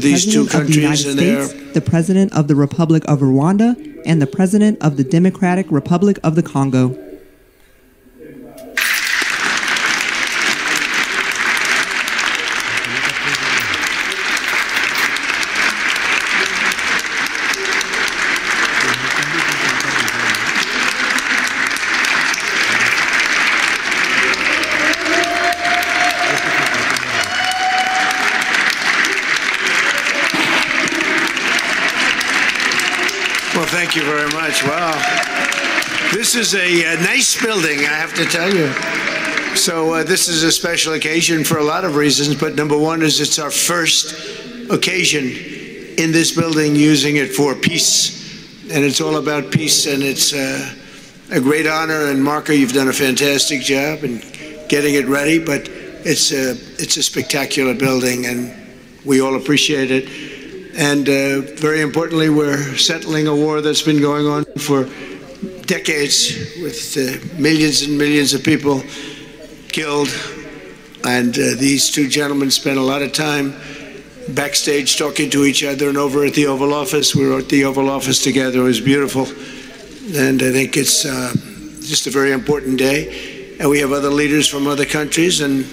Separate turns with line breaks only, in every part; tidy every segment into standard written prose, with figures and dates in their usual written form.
these two countries and their...
the President of the Republic of Rwanda, and the President of the Democratic Republic of the Congo.
Well, thank you very much. Wow. This is a nice building, I have to tell you. So this is a special occasion for a lot of reasons, but number one is it's our first occasion in this building using it for peace. And it's all about peace, and it's a great honor. And Marco, you've done a fantastic job in getting it ready, but it's a spectacular building, and we all appreciate it. And very importantly, we're settling a war that's been going on for decades with millions and millions of people killed. And these two gentlemen spent a lot of time backstage talking to each other, and over at the Oval Office. We were at the Oval Office together. It was beautiful. And I think it's just a very important day. And we have other leaders from other countries. And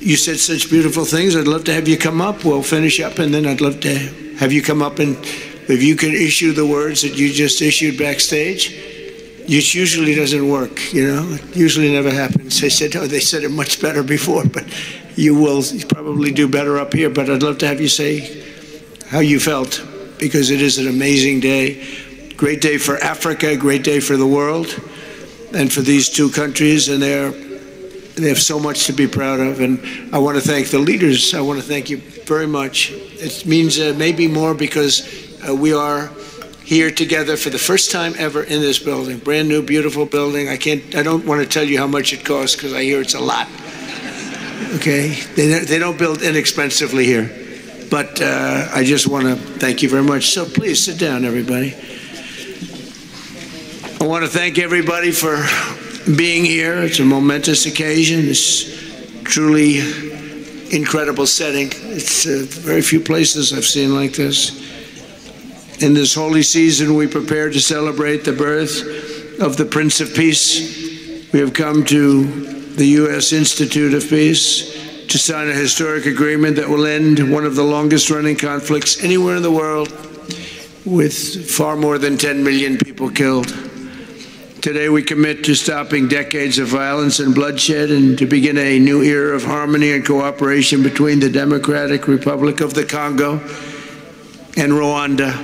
you said such beautiful things. I'd love to have you come up. We'll finish up, and then I'd love to have you come up, and if you can issue the words that you just issued backstage. It usually doesn't work, you know. It usually never happens. They said, oh, they said it much better before, but you will probably do better up here. But I'd love to have you say how you felt, because it is an amazing day. Great day for Africa, great day for the world, and for these two countries, and they have so much to be proud of. And I want to thank the leaders. I want to thank you very much. It means maybe more because we are here together for the first time ever in this building. Brand new, beautiful building. I don't want to tell you how much it costs, because I hear it's a lot. Okay? They don't build inexpensively here. But I just want to thank you very much. So please sit down, everybody. I want to thank everybody for being here. It's a momentous occasion. It's truly incredible setting. It's very few places I've seen like this. In this holy season, we prepare to celebrate the birth of the Prince of Peace. We have come to the U.S. Institute of Peace to sign a historic agreement that will end one of the longest running conflicts anywhere in the world, with far more than 10 million people killed. Today we commit to stopping decades of violence and bloodshed, and to begin a new era of harmony and cooperation between the Democratic Republic of the Congo and Rwanda.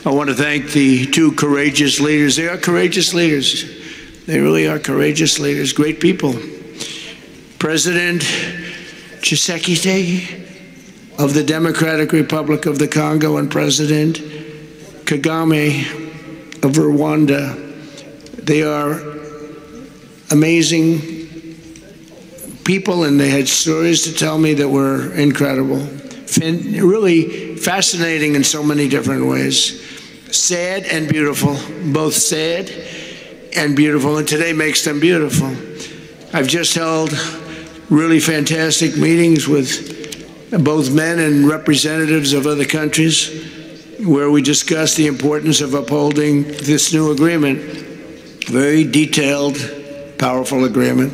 I want to thank the two courageous leaders. They are courageous leaders. They really are courageous leaders, great people. President Tshisekedi of the Democratic Republic of the Congo and President Kagame of Rwanda. They are amazing people, and they had stories to tell me that were incredible. Really fascinating in so many different ways. Sad and beautiful, both sad and beautiful, and today makes them beautiful. I've just held really fantastic meetings with both men and representatives of other countries, where we discussed the importance of upholding this new agreement. Very detailed, powerful agreement.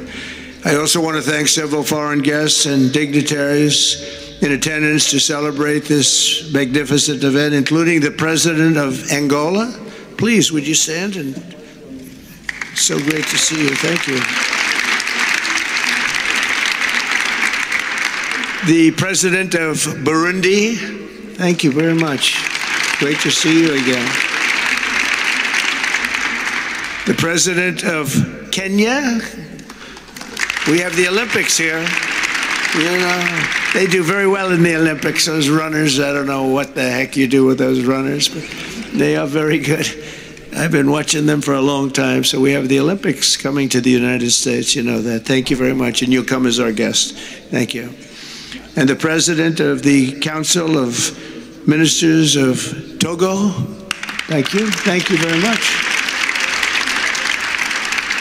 I also want to thank several foreign guests and dignitaries in attendance to celebrate this magnificent event, including the President of Angola. Please, would you stand? And so great to see you. Thank you. The President of Burundi. Thank you very much. Great to see you again. The President of Kenya. We have the Olympics here. You know, they do very well in the Olympics, those runners. I don't know what the heck you do with those runners, but they are very good. I've been watching them for a long time. So we have the Olympics coming to the United States. You know that. Thank you very much. And you'll come as our guest. Thank you. And the President of the Council of Ministers of Togo. Thank you. Thank you very much.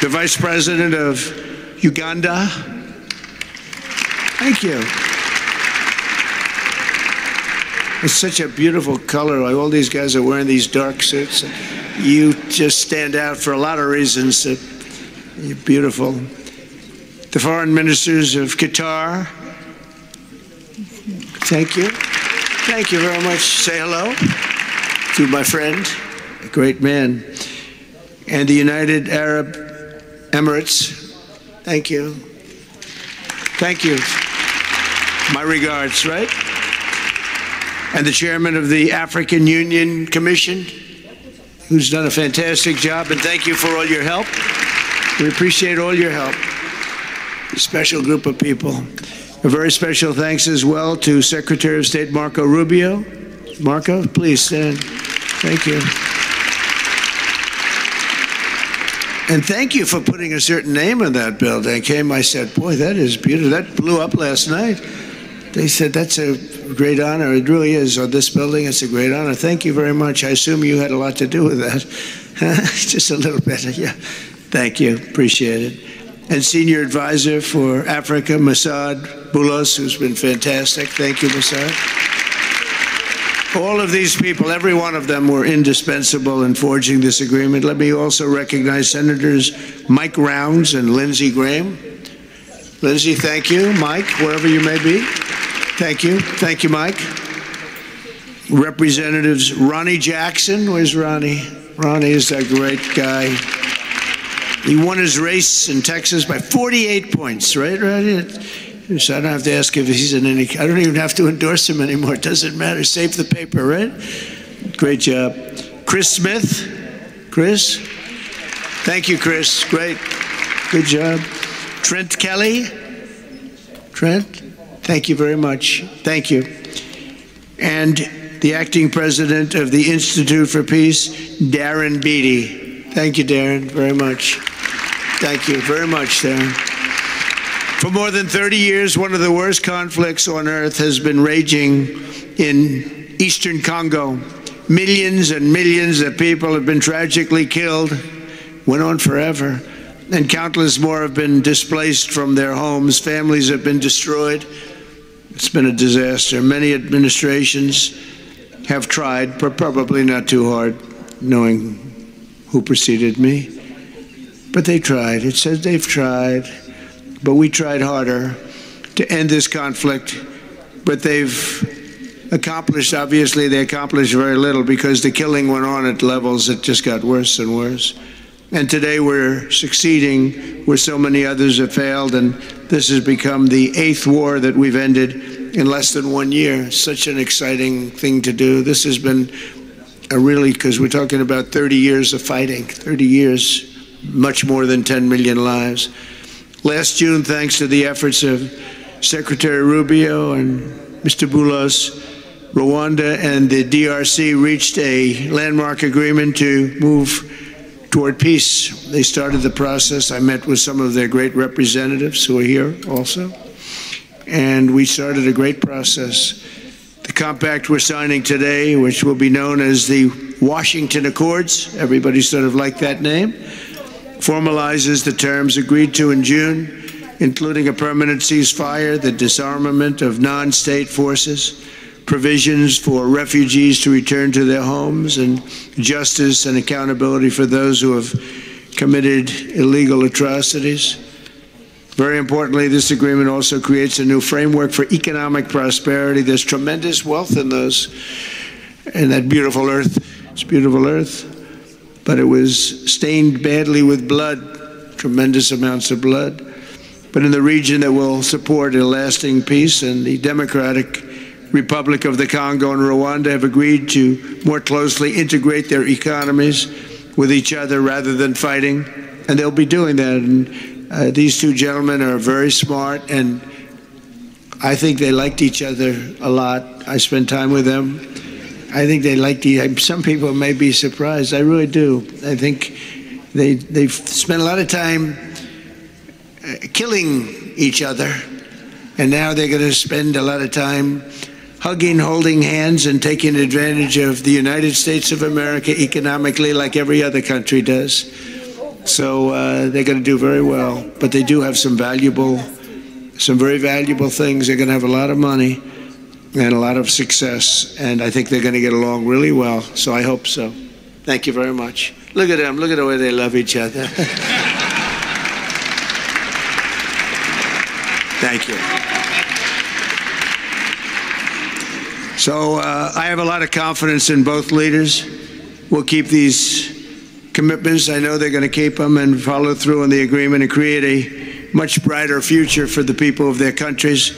The Vice President of Uganda. Thank you. It's such a beautiful color. Like all these guys are wearing these dark suits. You just stand out for a lot of reasons. You're beautiful. The foreign ministers of Qatar. Thank you. Thank you very much. Say hello to my friend, a great man. And the United Arab Emirates. Thank you. Thank you. My regards, right? And the chairman of the African Union Commission, who's done a fantastic job, and thank you for all your help. We appreciate all your help. A special group of people. A very special thanks as well to Secretary of State Marco Rubio. Marco, please stand. Thank you. And thank you for putting a certain name on that building. I said, boy, that is beautiful. That blew up last night. They said, that's a great honor. It really is. On this building, it's a great honor. Thank you very much. I assume you had a lot to do with that. Just a little bit. Yeah. Thank you. Appreciate it. And Senior Advisor for Africa, Masad Boulos, who's been fantastic. Thank you, Masad. All of these people, every one of them were indispensable in forging this agreement. Let me also recognize Senators Mike Rounds and Lindsey Graham. Lindsey, thank you. Mike, wherever you may be. Thank you. Thank you, Mike. Representatives Ronnie Jackson. Where's Ronnie? Ronnie is that great guy. He won his race in Texas by 48 points, right, Ronnie? So I don't have to ask if he's in any, I don't even have to endorse him anymore. It doesn't matter. Save the paper, right? Great job. Chris Smith. Chris? Thank you, Chris. Great. Good job. Trent Kelly. Trent? Thank you very much. Thank you. And the acting president of the Institute for Peace, Darren Beatty. Thank you, Darren, very much. Thank you very much, Darren. For more than 30 years, one of the worst conflicts on earth has been raging in eastern Congo. Millions and millions of people have been tragically killed, went on forever, and countless more have been displaced from their homes. Families have been destroyed. It's been a disaster. Many administrations have tried, but probably not too hard, knowing who preceded me. But they tried. It says they've tried. But we tried harder to end this conflict. But they've accomplished, obviously, they accomplished very little because the killing went on at levels that just got worse and worse. And today we're succeeding where so many others have failed, and this has become the 8th war that we've ended in less than 1 year. Such an exciting thing to do. This has been a really, because we're talking about 30 years of fighting, 30 years, much more than 10 million lives. Last June, thanks to the efforts of Secretary Rubio and Mr. Boulos, Rwanda and the DRC reached a landmark agreement to move toward peace. They started the process. I met with some of their great representatives who are here also. And we started a great process. The compact we're signing today, which will be known as the Washington Accords, everybody sort of liked that name, formalizes the terms agreed to in June, including a permanent ceasefire, the disarmament of non-state forces, provisions for refugees to return to their homes, and justice and accountability for those who have committed illegal atrocities. Very importantly, this agreement also creates a new framework for economic prosperity. There's tremendous wealth in that beautiful earth. It's beautiful earth, but it was stained badly with blood, tremendous amounts of blood. But in the region that will support a lasting peace, and the Democratic Republic of the Congo and Rwanda have agreed to more closely integrate their economies with each other rather than fighting, and they'll be doing that. And these two gentlemen are very smart, and I think they liked each other a lot. I spent time with them. I think they liked some people may be surprised. I really do. I think they've spent a lot of time killing each other, and now they're going to spend a lot of time hugging, holding hands, and taking advantage of the United States of America economically like every other country does. So they're going to do very well. But they do have some very valuable things. They're going to have a lot of money. and a lot of success. And I think they're going to get along really well. So I hope so. Thank you very much. Look at them. Look at the way they love each other. Thank you. So I have a lot of confidence in both leaders. We'll keep these commitments. I know they're going to keep them and follow through on the agreement and create a much brighter future for the people of their countries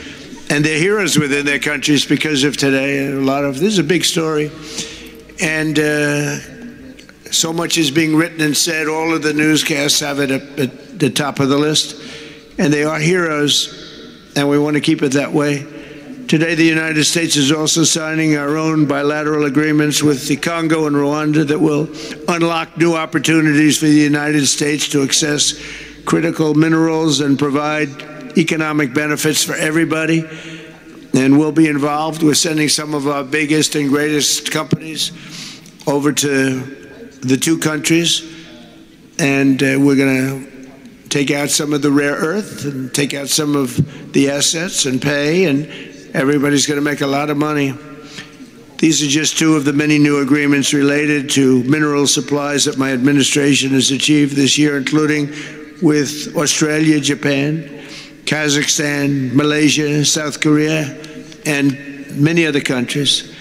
and their heroes within their countries because of today. This is a big story. And so much is being written and said. All of the newscasts have it at the top of the list. And they are heroes, and we want to keep it that way. Today, the United States is also signing our own bilateral agreements with the Congo and Rwanda that will unlock new opportunities for the United States to access critical minerals and provide economic benefits for everybody. And we'll be involved. We're sending some of our biggest and greatest companies over to the two countries, and we're going to take out some of the rare earth and take out some of the assets and pay, and everybody's going to make a lot of money. These are just two of the many new agreements related to mineral supplies that my administration has achieved this year, including with Australia, Japan, Kazakhstan, Malaysia, South Korea, and many other countries.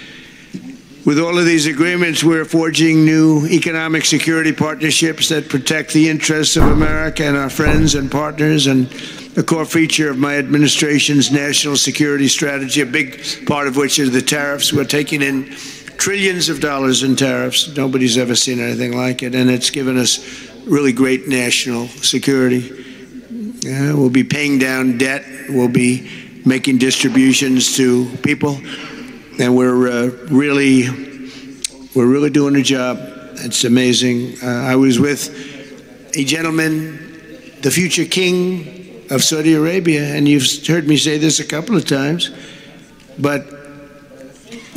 With all of these agreements, we're forging new economic security partnerships that protect the interests of America and our friends and partners, and a core feature of my administration's national security strategy, a big part of which is the tariffs. We're taking in trillions of dollars in tariffs. Nobody's ever seen anything like it, and it's given us really great national security. We'll be paying down debt. We'll be making distributions to people. And we're really doing a job. It's amazing. I was with a gentleman, the future king of Saudi Arabia, and you've heard me say this a couple of times, but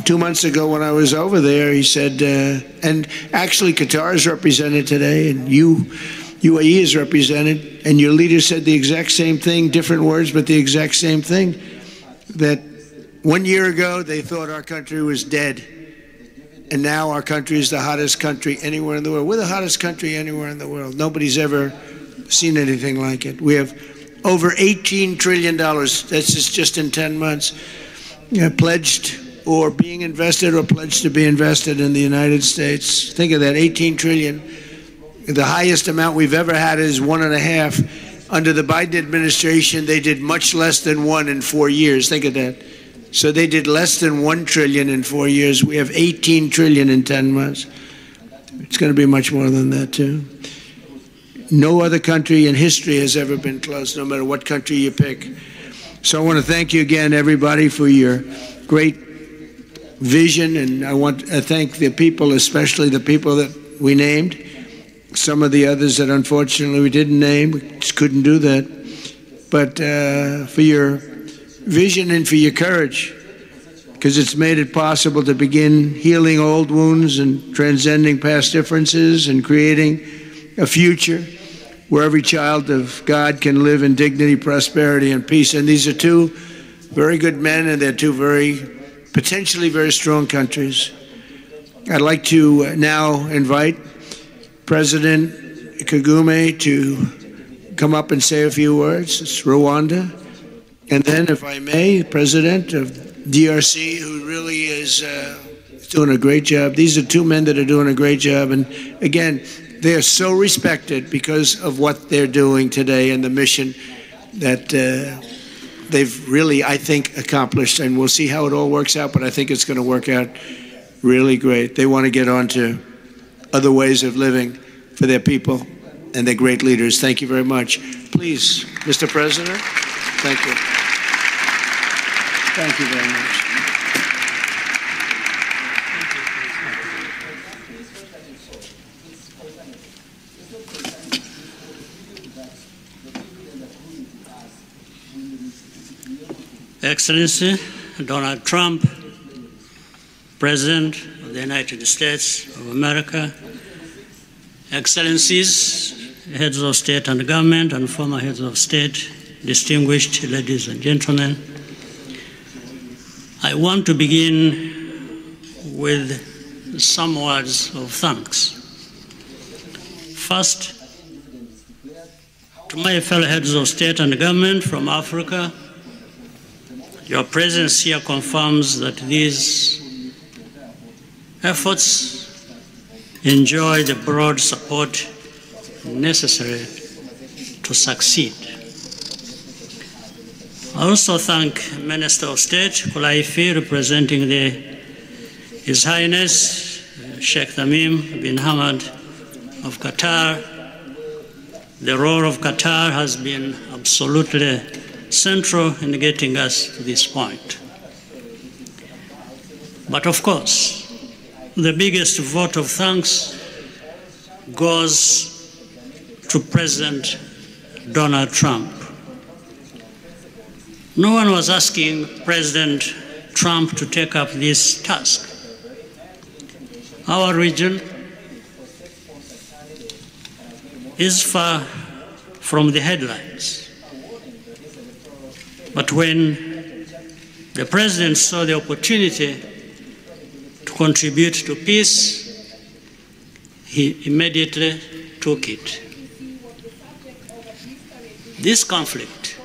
2 months ago when I was over there, he said, and actually Qatar is represented today, and UAE is represented, and your leader said the exact same thing, different words, but the exact same thing, that 1 year ago, they thought our country was dead, and now our country is the hottest country anywhere in the world. We're the hottest country anywhere in the world. Nobody's ever seen anything like it. We have over $18 trillion, that's just in 10 months, pledged or being invested or pledged to be invested in the United States. Think of that, 18 trillion. The highest amount we've ever had is 1.5. Under the Biden administration, they did much less than 1 in 4 years. Think of that. So they did less than 1 trillion in 4 years. We have 18 trillion in 10 months. It's going to be much more than that, too. No other country in history has ever been close, no matter what country you pick. So I want to thank you again, everybody, for your great vision. And I want to thank the people, especially the people that we named. Some of the others that unfortunately we didn't name, we just couldn't do that. But for your vision and for your courage, because it's made it possible to begin healing old wounds and transcending past differences and creating a future where every child of God can live in dignity, prosperity, and peace. And these are two very good men, and they're two potentially very strong countries. I'd like to now invite President Kagame to come up and say a few words. It's Rwanda. And then, if I may, President of DRC, who really is doing a great job. These are two men that are doing a great job. And again, they are so respected because of what they're doing today and the mission that they've really, I think, accomplished. And we'll see how it all works out, but I think it's going to work out really great. They want to get on to other ways of living for their people, and they're great leaders. Thank you very much. Please, Mr. President. Thank you. Thank you very much.
Excellency Donald Trump, President of the United States of America, Excellencies, heads of state and government and former heads of state, distinguished ladies and gentlemen, I want to begin with some words of thanks. First, to my fellow heads of state and government from Africa, your presence here confirms that these efforts enjoy the broad support necessary to succeed. I also thank Minister of State Kulaifi, representing His Highness Sheikh Tamim bin Hamad of Qatar. The role of Qatar has been absolutely central in getting us to this point. But of course, the biggest vote of thanks goes to President Donald Trump. No one was asking President Trump to take up this task. Our region is far from the headlines. But when the President saw the opportunity to contribute to peace, he immediately took it. This conflict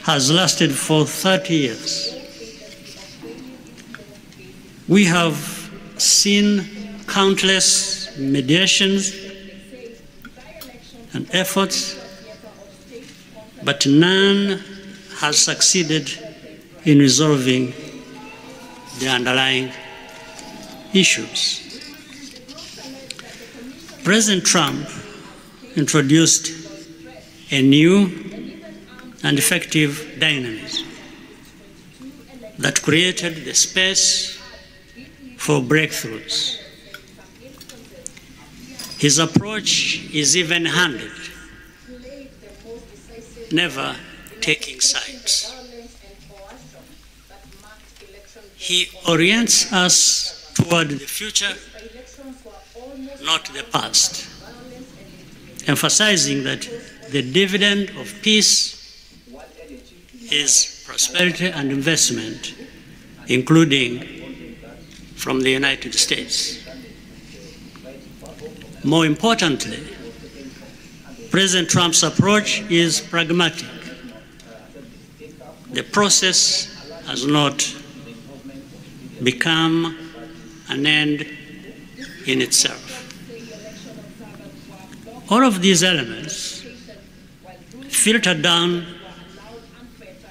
has lasted for 30 years. We have seen countless mediations and efforts, but none has succeeded in resolving the underlying issues. President Trump introduced a new and effective dynamism that created the space for breakthroughs. His approach is even-handed, never taking sides. He orients us toward the future, not the past, emphasizing that the dividend of peace is prosperity and investment, including from the United States. More importantly, President Trump's approach is pragmatic. The process has not become an end in itself. All of these elements filter down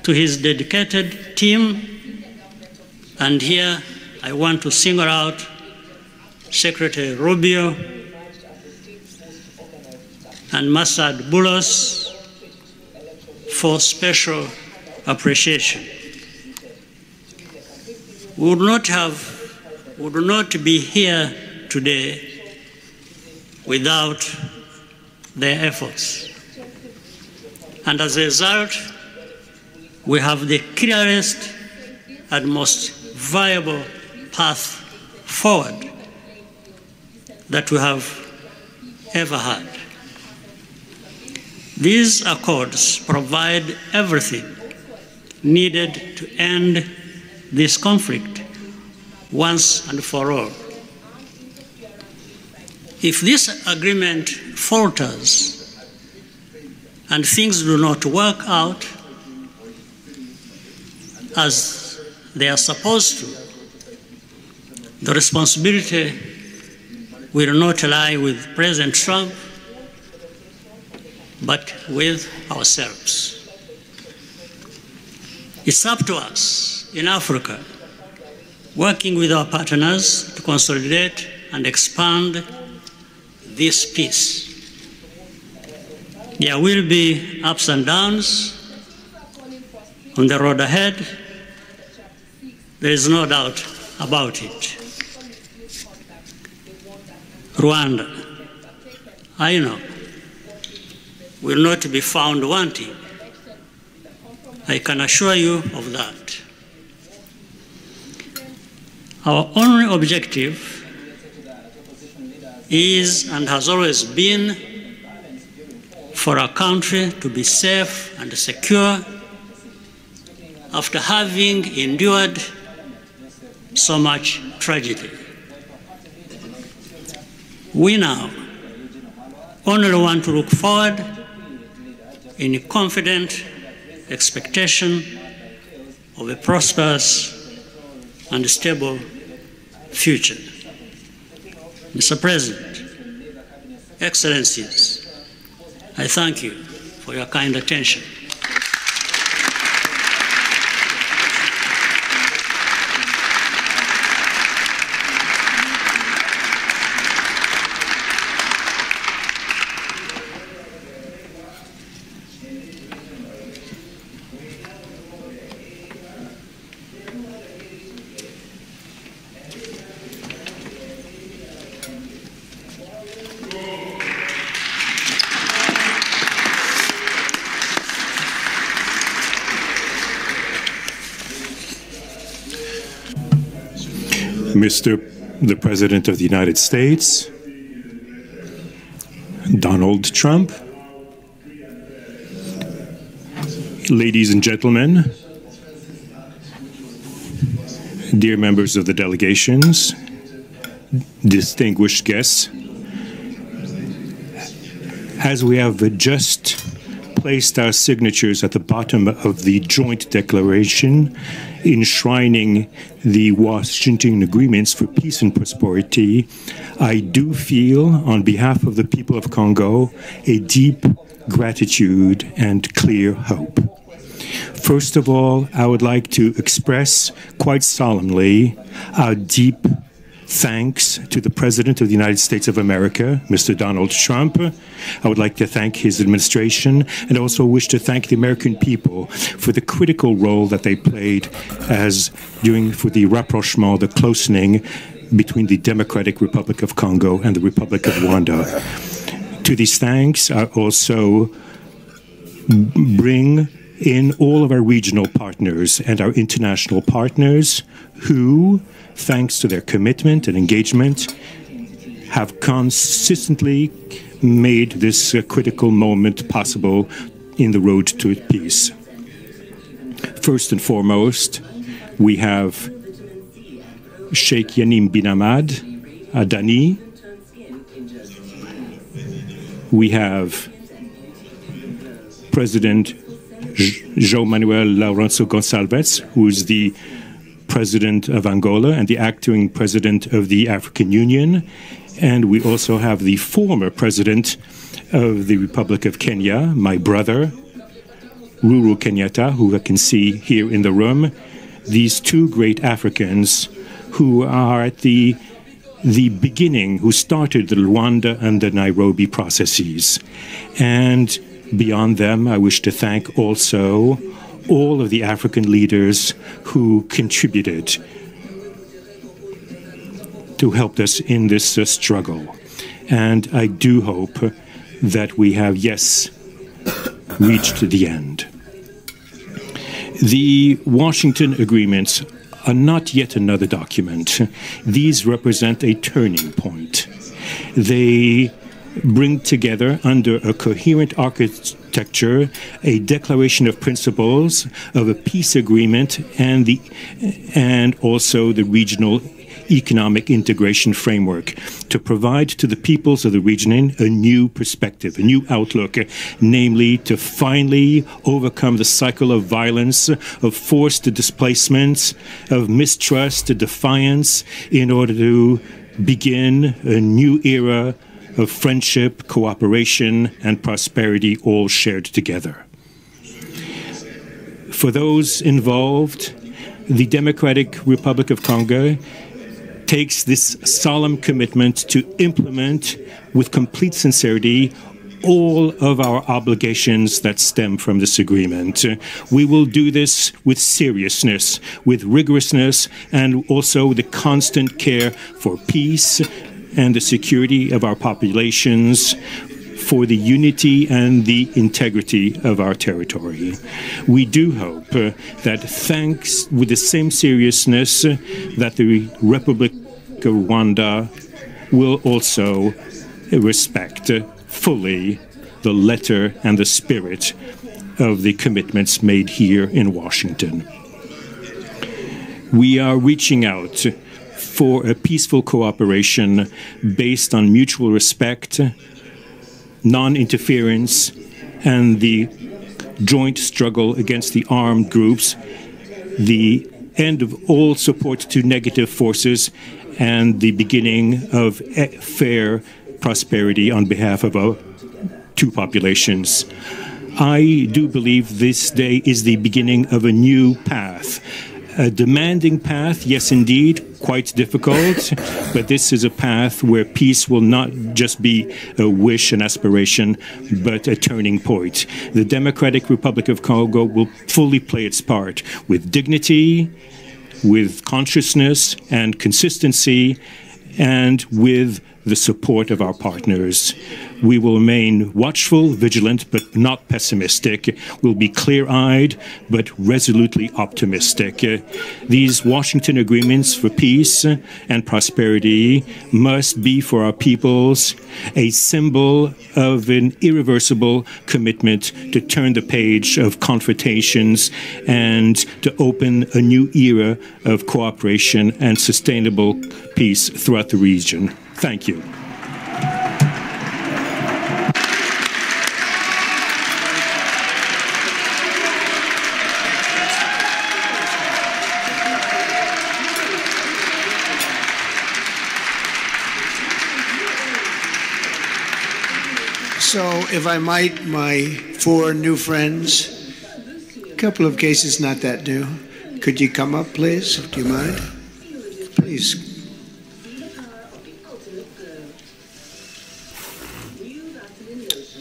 to his dedicated team, and here I want to single out Secretary Rubio and Masad Boulos for special appreciation. We would not be here today without their efforts. And as a result, we have the clearest and most viable path forward that we have ever had. These accords provide everything needed to end this conflict once and for all. If this agreement falters and things do not work out as they are supposed to, the responsibility will not lie with President Trump, but with ourselves. It's up to us in Africa, working with our partners to consolidate and expand this peace. There will be ups and downs on the road ahead. There is no doubt about it. Rwanda, I know, will not be found wanting. I can assure you of that. Our only objective is and has always been for our country to be safe and secure, after having endured so much tragedy. We now only want to look forward in confident expectation of a prosperous and stable future. Mr. President, Excellencies, I thank you for your kind attention.
Mr. the President of the United States, Donald Trump, ladies and gentlemen, dear members of the delegations, distinguished guests, as we have just placed our signatures at the bottom of the joint declaration enshrining the Washington agreements for peace and prosperity, I do feel, on behalf of the people of Congo, a deep gratitude and clear hope. First of all, I would like to express quite solemnly our deep thanks to the President of the United States of America, Mr. Donald Trump. I would like to thank his administration and also wish to thank the American people for the critical role that they played for the rapprochement, the closening between the Democratic Republic of Congo and the Republic of Rwanda. To these thanks, I also bring in all of our regional partners and our international partners who, thanks to their commitment and engagement, have consistently made this critical moment possible in the road to peace. First and foremost, we have Sheikh Yanim bin Ahmad Adani. We have President João Manuel Lourenço Gonçalves, who is the President of Angola and the acting President of the African Union. And we also have the former President of the Republic of Kenya, my brother, Uhuru Kenyatta, who I can see here in the room. These two great Africans who are at the beginning, who started the Rwanda and the Nairobi processes. And beyond them, I wish to thank also all of the African leaders who contributed to help us in this struggle. And I do hope that we have, yes, reached the end. The Washington agreements are not yet another document. These represent a turning point. They bring together under a coherent architecture a declaration of principles of a peace agreement and also the regional economic integration framework to provide to the peoples of the region a new perspective, a new outlook, namely to finally overcome the cycle of violence, of forced displacements, of mistrust, defiance, in order to begin a new era of friendship, cooperation, and prosperity all shared together. For those involved, the Democratic Republic of Congo takes this solemn commitment to implement with complete sincerity all of our obligations that stem from this agreement. We will do this with seriousness, with rigorousness, and also the constant care for peace and the security of our populations, for the unity and the integrity of our territory. We do hope that thanks with the same seriousness that the Republic of Rwanda will also respect fully the letter and the spirit of the commitments made here in Washington. We are reaching out for a peaceful cooperation based on mutual respect, non-interference, and the joint struggle against the armed groups, the end of all support to negative forces, and the beginning of fair prosperity on behalf of our two populations. I do believe this day is the beginning of a new path. A demanding path, yes, indeed, quite difficult, but this is a path where peace will not just be a wish, an aspiration, but a turning point. The Democratic Republic of Congo will fully play its part with dignity, with consciousness and consistency, and with the support of our partners. We will remain watchful, vigilant, but not pessimistic. We'll be clear-eyed, but resolutely optimistic. These Washington agreements for peace and prosperity must be for our peoples a symbol of an irreversible commitment to turn the page of confrontations and to open a new era of cooperation and sustainable peace throughout the region. Thank you.
So, if I might, my four new friends, a couple of cases not that new, could you come up, please? Do you mind? Please.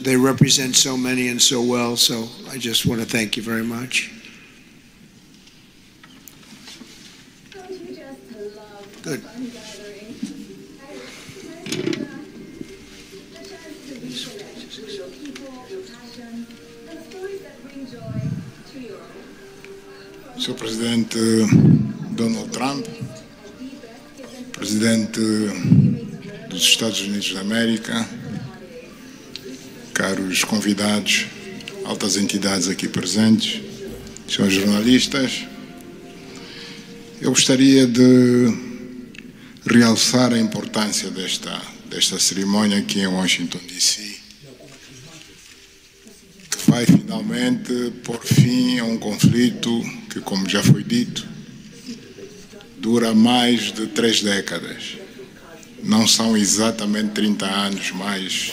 They represent so many and so well, so I just want to thank you very much. Good.
Sr. Presidente Donald Trump, Presidente dos Estados Unidos da América, caros convidados, altas entidades aqui presentes, senhores jornalistas, eu gostaria de realçar a importância desta cerimônia aqui em Washington, D.C., que vai finalmente pôr fim a um conflito que, como já foi dito, dura mais de 3 décadas. Não são exatamente 30 anos, mas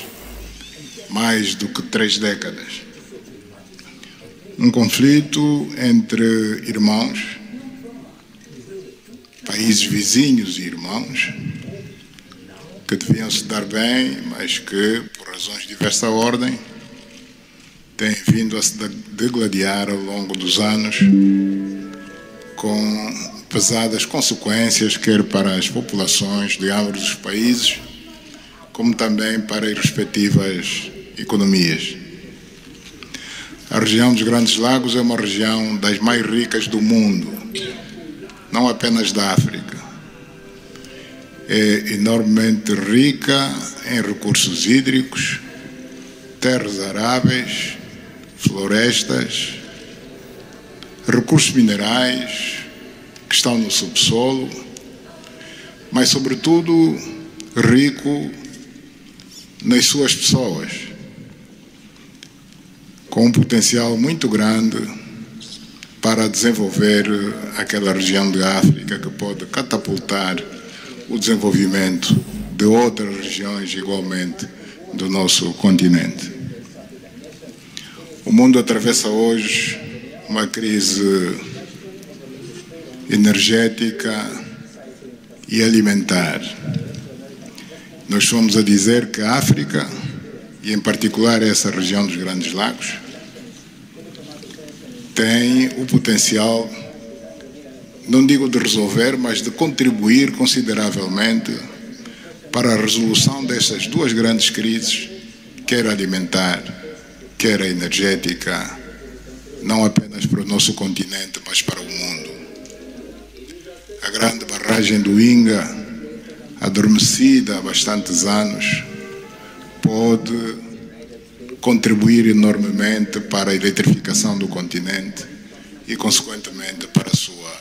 mais do que 3 décadas. Um conflito entre irmãos, países vizinhos e irmãos, que deviam se dar bem, mas que, por razões de diversa ordem, têm vindo a se degladiar ao longo dos anos, com pesadas consequências, quer para as populações de ambos os países, como também para as respectivas economias. A região dos Grandes Lagos é uma região das mais ricas do mundo, não apenas da África. É enormemente rica em recursos hídricos, terras aráveis, florestas, recursos minerais que estão no subsolo, mas, sobretudo, rico nas suas pessoas, com um potencial muito grande para desenvolver aquela região de África que pode catapultar o desenvolvimento de outras regiões igualmente do nosso continente. O mundo atravessa hoje uma crise energética e alimentar. Nós fomos a dizer que a África, e em particular essa região dos Grandes Lagos, tem o potencial, não digo de resolver, mas de contribuir consideravelmente para a resolução dessas duas grandes crises, quer alimentar, quer a energética, não apenas para o nosso continente, mas para o mundo. A grande barragem do Inga, adormecida há bastantes anos, pode contribuir enormemente para a eletrificação do continente e, consequentemente, para a sua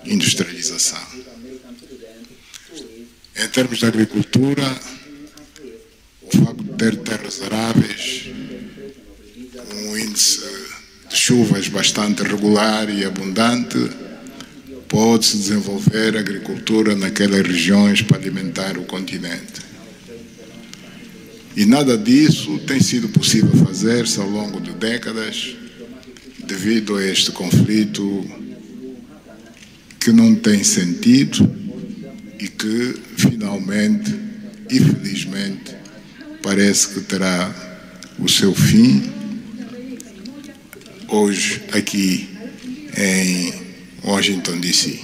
industrialização. Em termos de agricultura, o facto de ter terras aráveis, um índice de chuvas bastante regular e abundante, pode-se desenvolver agricultura naquelas regiões para alimentar o continente. E nada disso tem sido possível fazer-se ao longo de décadas, devido a este conflito que não tem sentido e que, finalmente e felizmente, parece que terá o seu fim hoje aqui em Washington, D.C.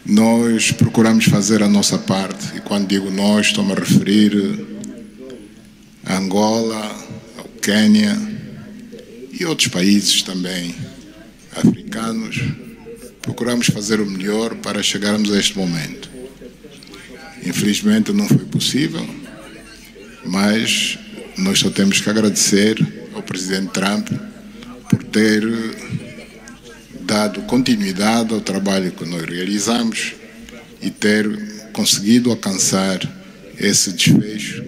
Nós procuramos fazer a nossa parte, e quando digo nós, estou-me a referir a Angola, ao Quênia e outros países também africanos. Procuramos fazer o melhor para chegarmos a este momento. Infelizmente não foi possível, mas nós só temos que agradecer ao presidente Trump por ter dado continuidade ao trabalho que nós realizamos e ter conseguido alcançar esse desfecho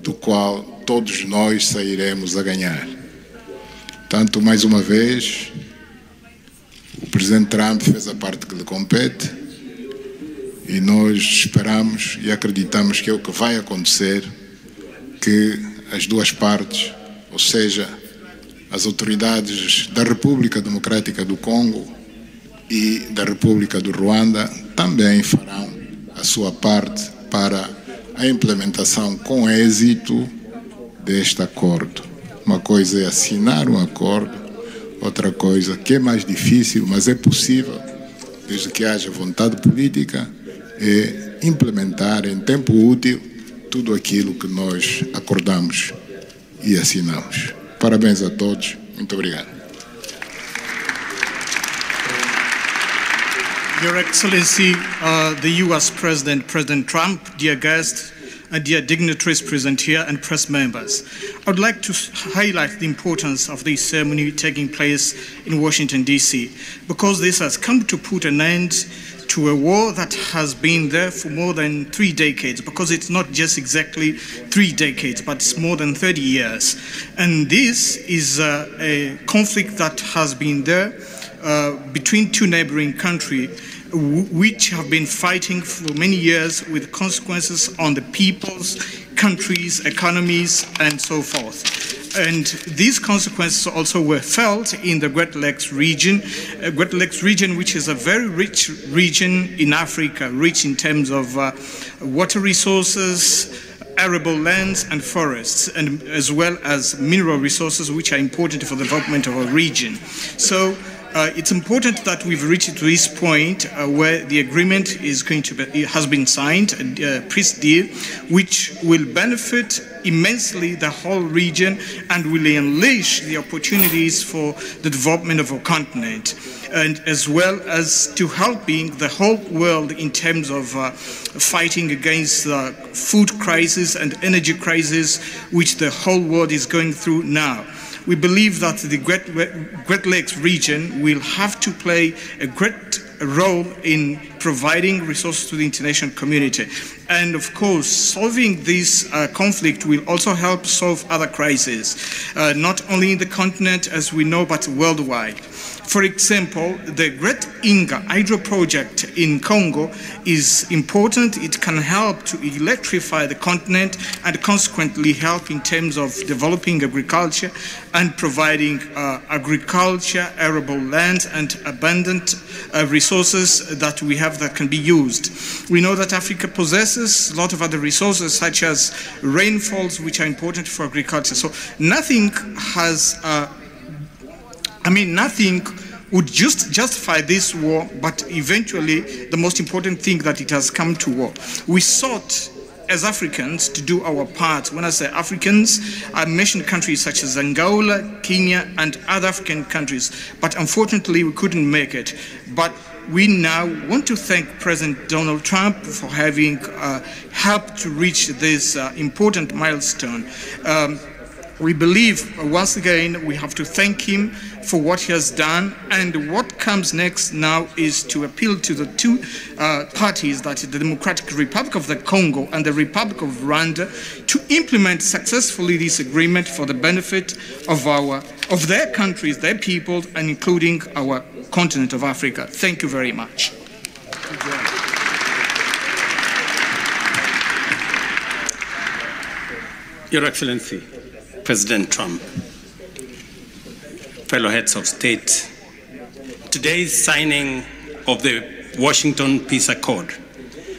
do qual todos nós sairemos a ganhar. Tanto, mais uma vez, o presidente Trump fez a parte que lhe compete e nós esperamos e acreditamos que é o que vai acontecer, que as duas partes, ou seja, as autoridades da República Democrática do Congo e da República do Rwanda também farão a sua parte para a implementação com êxito deste acordo. Uma coisa é assinar um acordo, outra coisa que é mais difícil, mas é possível, desde que haja vontade política, é implementar em tempo útil tudo aquilo que nós acordamos e assinamos. Parabéns a todos. Muito obrigado.
Your Excellency, the U.S. President, President Trump, dear guests, and dear dignitaries present here and press members. I would like to highlight the importance of this ceremony taking place in Washington, D.C., because this has come to put an end to a war that has been there for more than 3 decades, because it's not just exactly 3 decades, but it's more than 30 years. And this is a conflict that has been there between two neighboring countries which have been fighting for many years with consequences on the peoples, countries, economies, and so forth. And these consequences also were felt in the Great Lakes region, which is a very rich region in Africa, rich in terms of water resources, arable lands and forests, and as well as mineral resources which are important for the development of a region. So it's important that we've reached to this point where the agreement is going to be, has been signed, a peace deal, which will benefit immensely the whole region and will unleash the opportunities for the development of our continent, and as well as to helping the whole world in terms of fighting against the food crisis and energy crisis which the whole world is going through now. We believe that the Great Lakes region will have to play a great role in providing resources to the international community. And of course, solving this conflict will also help solve other crises, not only in the continent as we know, but worldwide. For example, the Great Inga hydro project in Congo is important. It can help to electrify the continent and consequently help in terms of developing agriculture and providing agriculture, arable land, and abundant resources that we have that can be used. We know that Africa possesses a lot of other resources such as rainfalls, which are important for agriculture. So nothing has nothing would just justify this war, but eventually the most important thing that it has come to war. We sought as Africans to do our part. When I say Africans, I mentioned countries such as Angola, Kenya, and other African countries, but unfortunately we couldn't make it. But we now want to thank President Donald Trump for having helped to reach this important milestone. we believe, once again, we have to thank him for what he has done. And what comes next now is to appeal to the two parties, that is the Democratic Republic of the Congo and the Republic of Rwanda, to implement successfully this agreement for the benefit of their countries, their people, and including our continent of Africa. Thank you very much.
Your Excellency, President Trump, fellow heads of state, today's signing of the Washington Peace Accord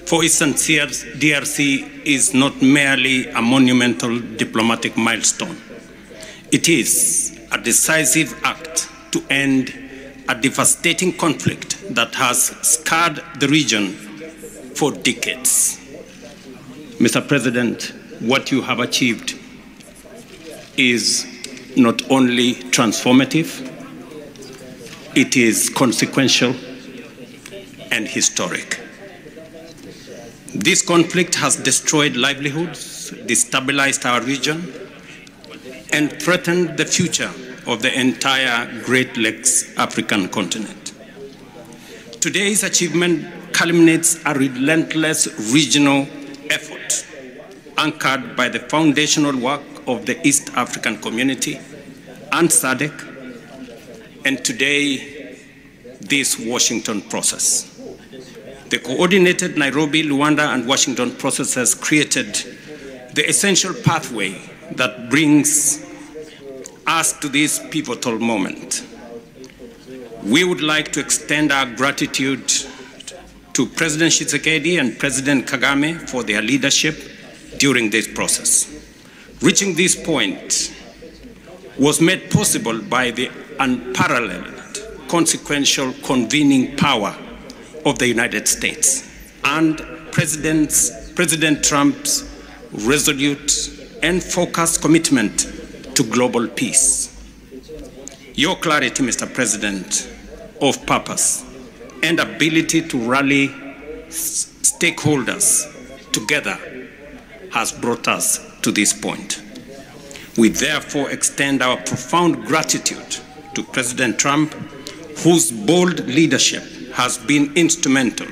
for Eastern DRC is not merely a monumental diplomatic milestone. It is a decisive act to end a devastating conflict that has scarred the region for decades. Mr. President, what you have achieved is not only transformative, it is consequential and historic. This conflict has destroyed livelihoods, destabilized our region, and threatened the future of the entire Great Lakes African continent. Today's achievement culminates a relentless regional effort anchored by the foundational work of the East African Community and SADC, and today, this Washington process. The coordinated Nairobi, Rwanda, and Washington process has created the essential pathway that brings us to this pivotal moment. We would like to extend our gratitude to President Tshisekedi and President Kagame for their leadership during this process. Reaching this point was made possible by the unparalleled consequential convening power of the United States and President Trump's resolute and focused commitment to global peace. Your clarity, Mr. President, of purpose and ability to rally stakeholders together has brought us to this point. We therefore extend our profound gratitude to President Trump, whose bold leadership has been instrumental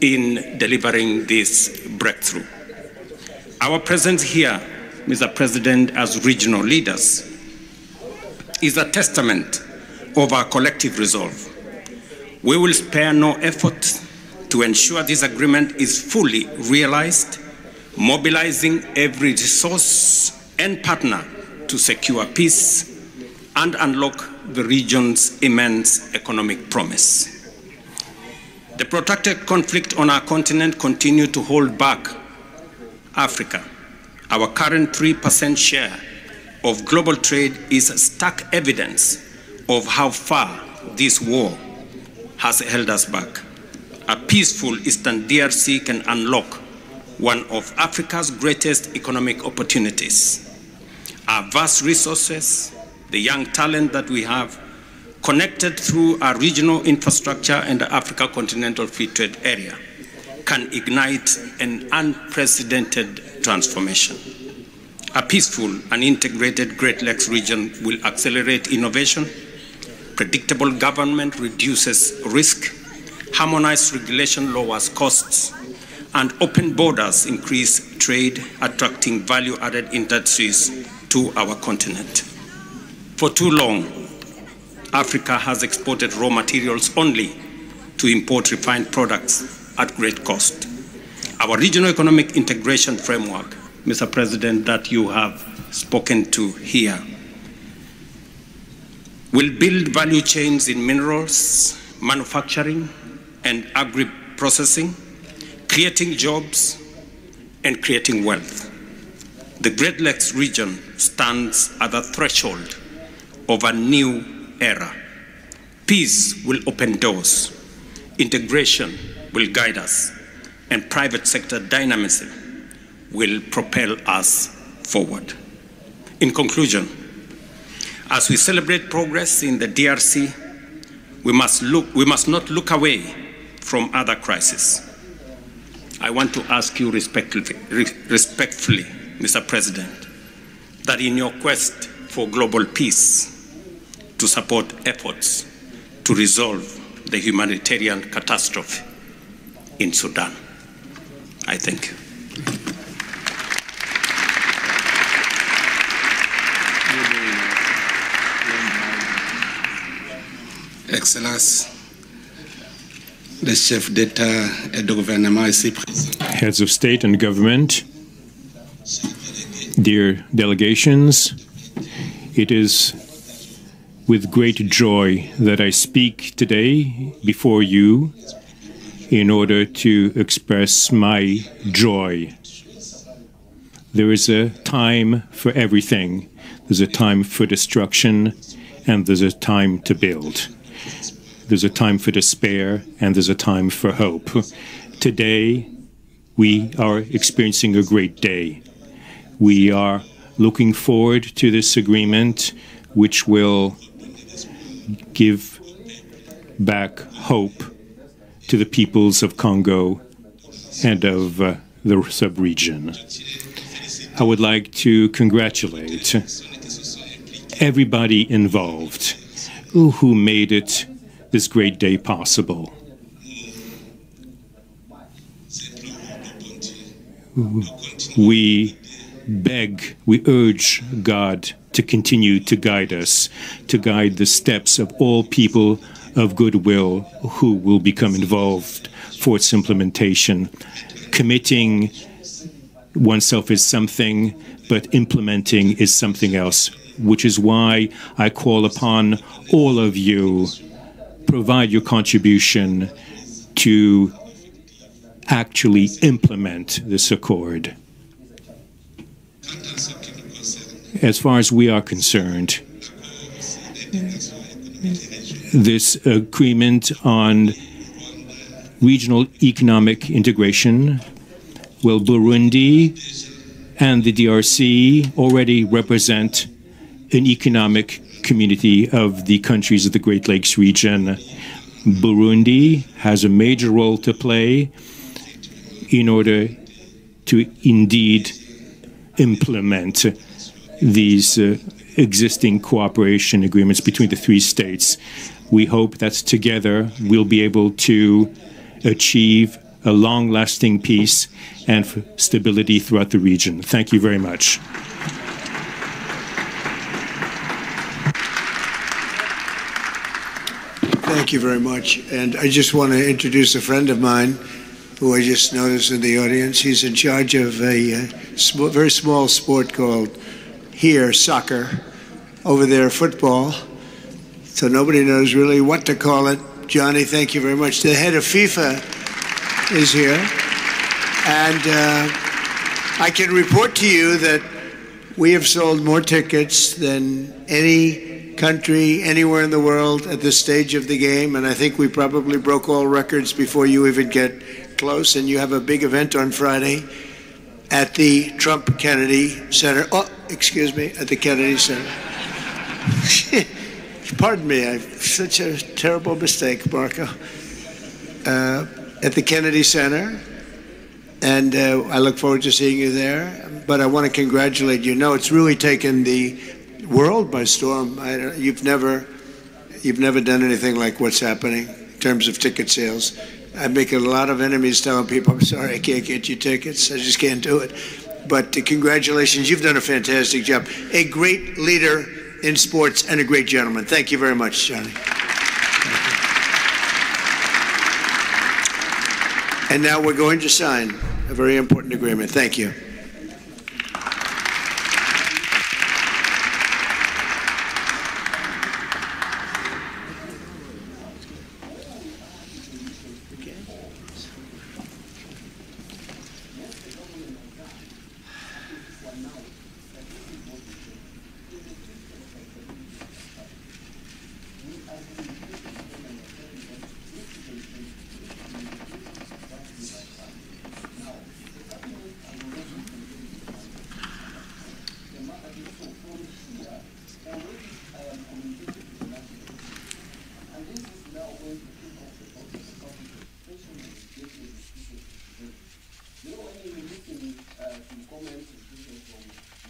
in delivering this breakthrough. Our presence here, Mr. President, as regional leaders, is a testament of our collective resolve. We will spare no effort to ensure this agreement is fully realized, mobilizing every resource and partner to secure peace and unlock the region's immense economic promise. The protracted conflict on our continent continues to hold back Africa. Our current 3% share of global trade is stark evidence of how far this war has held us back. A peaceful Eastern DRC can unlock one of Africa's greatest economic opportunities. Our vast resources, the young talent that we have, connected through our regional infrastructure and the Africa Continental Free Trade Area, can ignite an unprecedented transformation. A peaceful and integrated Great Lakes region will accelerate innovation, predictable government reduces risk, harmonized regulation lowers costs, and open borders increase trade, attracting value-added industries to our continent. For too long, Africa has exported raw materials only to import refined products at great cost. Our regional economic integration framework, Mr. President, that you have spoken to here, will build value chains in minerals, manufacturing, and agri-processing, creating jobs and creating wealth. The Great Lakes region stands at the threshold of a new era. Peace will open doors, integration will guide us, and private sector dynamism will propel us forward. In conclusion, as we celebrate progress in the DRC, we must not look away from other crises. I want to ask you respectfully, Mr. President, that in your quest for global peace, to support efforts to resolve the humanitarian catastrophe in Sudan. I thank you.
Excellences, les chefs d'État et de gouvernement ici présents.
Heads of state and government, dear delegations, it is with great joy that I speak today before you in order to express my joy. There is a time for everything. There's a time for destruction, and there's a time to build. There's a time for despair, and there's a time for hope. Today, we are experiencing a great day. We are looking forward to this agreement, which will give back hope to the peoples of Congo and of the sub-region. I would like to congratulate everybody involved who made it this great day possible. We beg, we urge God to continue to guide us, to guide the steps of all people of goodwill who will become involved for its implementation. Committing oneself is something, but implementing is something else, which is why I call upon all of you, provide your contribution to actually implement this accord. As far as we are concerned, this agreement on regional economic integration, well, Burundi and the DRC already represent an economic community of the countries of the Great Lakes region. Burundi has a major role to play in order to indeed implement these existing cooperation agreements between the three states. We hope that together we'll be able to achieve a long-lasting peace and stability throughout the region. Thank you very much.
Thank you very much. And I just want to introduce a friend of mine who I just noticed in the audience. He's in charge of a very small sport called here soccer, over there football. So nobody knows really what to call it. Johnny, thank you very much. The head of FIFA is here. And I can report to you that we have sold more tickets than any country anywhere in the world at this stage of the game. And I think we probably broke all records before you even get close. And you have a big event on Friday at the Trump Kennedy Center. Oh, excuse me, at the Kennedy Center. Pardon me, I've such a terrible mistake, Marco. At the Kennedy Center, and I look forward to seeing you there. But I want to congratulate you. No, it's really taken the world by storm. You've never done anything like what's happening in terms of ticket sales. I make a lot of enemies telling people, I'm sorry, I can't get you tickets. I just can't do it. But congratulations, you've done a fantastic job. A great leader in sports and a great gentleman. Thank you very much, Johnny. And now we're going to sign a very important agreement. Thank you.
Comments and from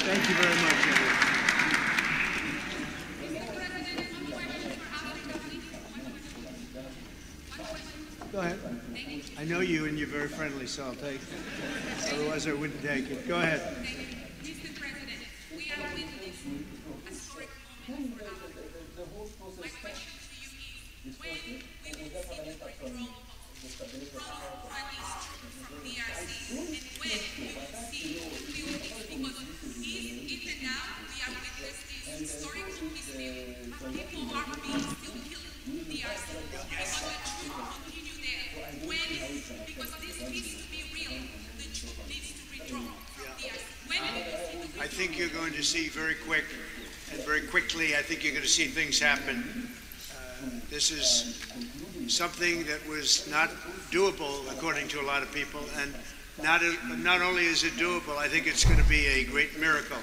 Thank you very much, everyone. Go ahead. I know you and you're very friendly, so I'll take it. Otherwise, I wouldn't take it. Go ahead.
Mr. President, we are witnessing a historic moment for Africa. My question to you is, when we will see the withdrawal from Rwanda, DRC, and when we will see we will be, because even now we are witnessing this historic history. People are being still killed in DRC. Because the truth continue there. When, because this needs to be real, the truth needs to withdraw from DRC. When we will see
I think you're going to see very quick and very quickly, I think you're going to see things happen. This is something that was not doable, according to a lot of people, and not only is it doable, I think it's going to be a great miracle.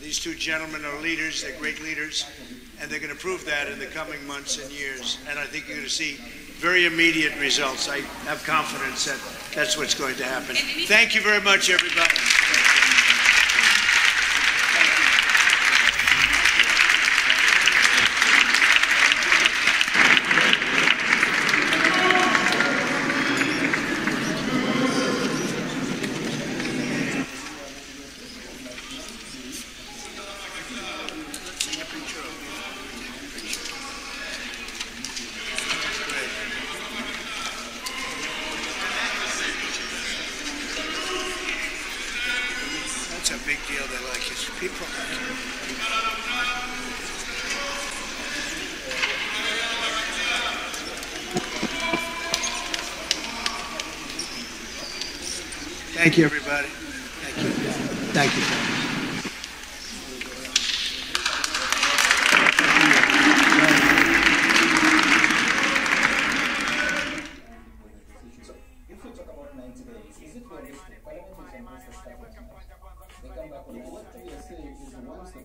These two gentlemen are leaders, they're great leaders, and they're going to prove that in the coming months and years. And I think you're going to see very immediate results. I have confidence that that's what's going to happen. Thank you very much, everybody. That's a big deal. They like it. People like it. Thank you, everybody. Thank you. Thank you.